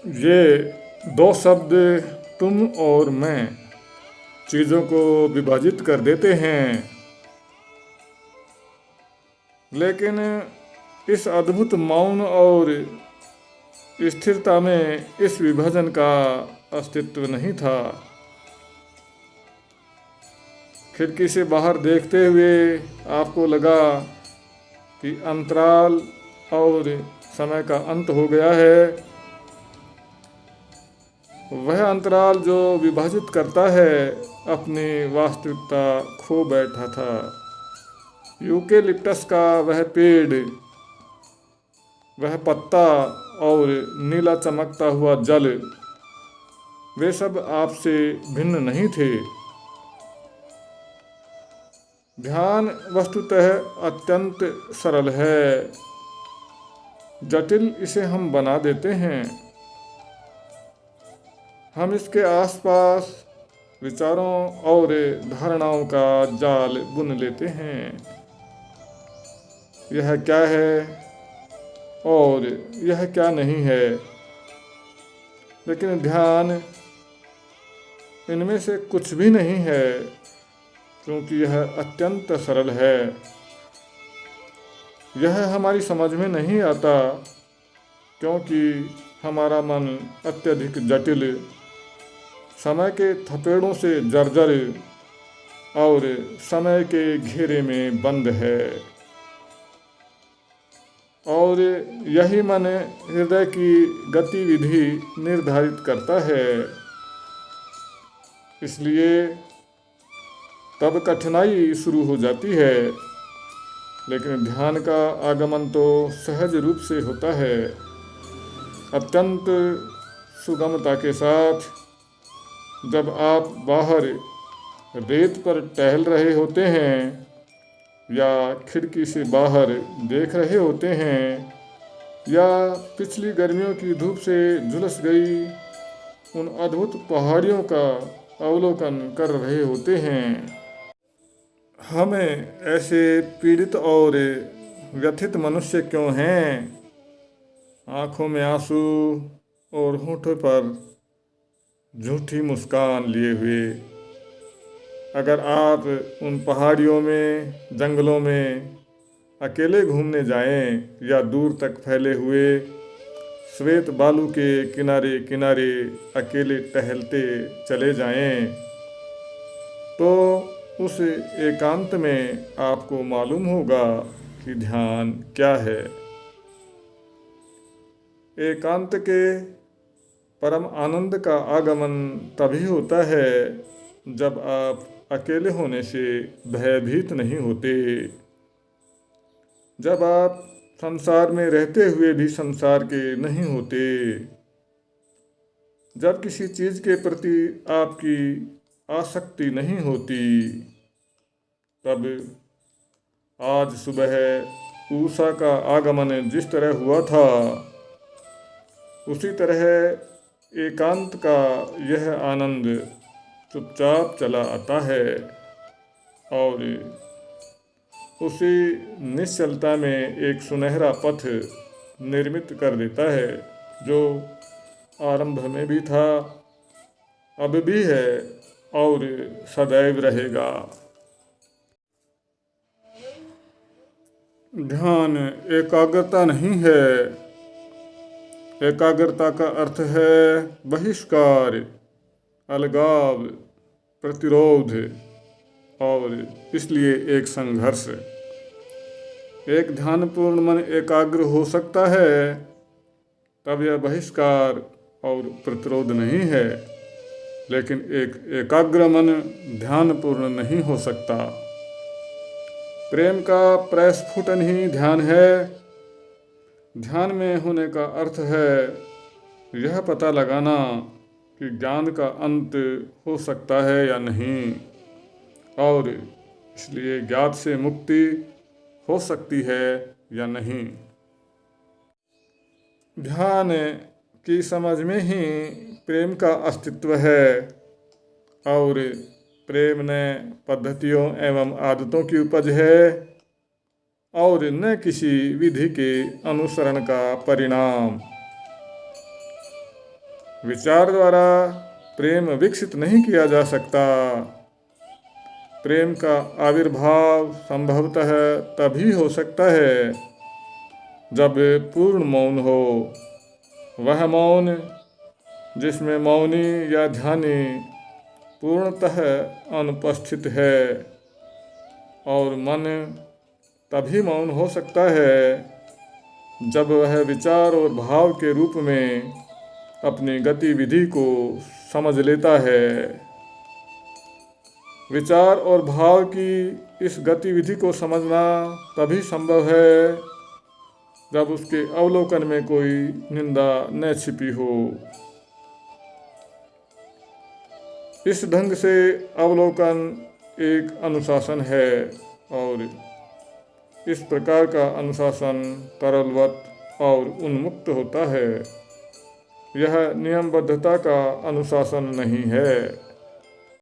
ये दो शब्द तुम और मैं चीज़ों को विभाजित कर देते हैं, लेकिन इस अद्भुत मौन और स्थिरता में इस विभाजन का अस्तित्व नहीं था। खिड़की से बाहर देखते हुए आपको लगा कि अंतराल और समय का अंत हो गया है। वह अंतराल जो विभाजित करता है अपनी वास्तविकता खो बैठा था। यूकेलिप्टस का वह पेड़, वह पत्ता और नीला चमकता हुआ जल, वे सब आपसे भिन्न नहीं थे। ध्यान वस्तुतः अत्यंत सरल है, जटिल इसे हम बना देते हैं। हम इसके आसपास विचारों और धारणाओं का जाल बुन लेते हैं। यह क्या है और यह क्या नहीं है, लेकिन ध्यान इनमें से कुछ भी नहीं है, क्योंकि यह अत्यंत सरल है। यह हमारी समझ में नहीं आता, क्योंकि हमारा मन अत्यधिक जटिल, समय के थपेड़ों से जर्जर और समय के घेरे में बंद है। और यही मन हृदय की गतिविधि निर्धारित करता है। इसलिए तब कठिनाई शुरू हो जाती है, लेकिन ध्यान का आगमन तो सहज रूप से होता है, अत्यंत सुगमता के साथ। जब आप बाहर रेत पर टहल रहे होते हैं या खिड़की से बाहर देख रहे होते हैं या पिछली गर्मियों की धूप से झुलस गई उन अद्भुत पहाड़ियों का अवलोकन कर रहे होते हैं, हमें ऐसे पीड़ित और व्यथित मनुष्य क्यों हैं? आँखों में आंसू और होठों पर झूठी मुस्कान लिए हुए। अगर आप उन पहाड़ियों में, जंगलों में अकेले घूमने जाएं या दूर तक फैले हुए श्वेत बालू के किनारे किनारे अकेले टहलते चले जाएं, तो उस एकांत में आपको मालूम होगा कि ध्यान क्या है। एकांत के परम आनंद का आगमन तभी होता है जब आप अकेले होने से भयभीत नहीं होते, जब आप संसार में रहते हुए भी संसार के नहीं होते, जब किसी चीज़ के प्रति आपकी आसक्ति नहीं होती। तब आज सुबह उषा का आगमन जिस तरह हुआ था, उसी तरह एकांत का यह आनंद चुपचाप चला आता है और उसी निश्चलता में एक सुनहरा पथ निर्मित कर देता है, जो आरंभ में भी था, अब भी है और सदैव रहेगा। ध्यान एकाग्रता नहीं है। एकाग्रता का अर्थ है बहिष्कार, अलगाव, प्रतिरोध और इसलिए एक संघर्ष। एक ध्यानपूर्ण मन एकाग्र हो सकता है, तब यह बहिष्कार और प्रतिरोध नहीं है, लेकिन एक एकाग्र मन ध्यानपूर्ण नहीं हो सकता। प्रेम का प्रस्फुटन ही ध्यान है। ध्यान में होने का अर्थ है यह पता लगाना कि ज्ञान का अंत हो सकता है या नहीं, और इसलिए ज्ञात से मुक्ति हो सकती है या नहीं। ध्यान की समझ में ही प्रेम का अस्तित्व है, और प्रेम न पद्धतियों एवं आदतों की उपज है और न किसी विधि के अनुसरण का परिणाम। विचार द्वारा प्रेम विकसित नहीं किया जा सकता। प्रेम का आविर्भाव संभवतः तभी हो सकता है जब पूर्ण मौन हो। वह मौन जिसमें मौनी या ध्यानी पूर्णतः अनुपस्थित है, और मन तभी मौन हो सकता है जब वह विचार और भाव के रूप में अपनी गतिविधि को समझ लेता है। विचार और भाव की इस गतिविधि को समझना तभी संभव है जब उसके अवलोकन में कोई निंदा न छिपी हो। इस ढंग से अवलोकन एक अनुशासन है, और इस प्रकार का अनुशासन तरलवत और उन्मुक्त होता है। यह नियमबद्धता का अनुशासन नहीं है।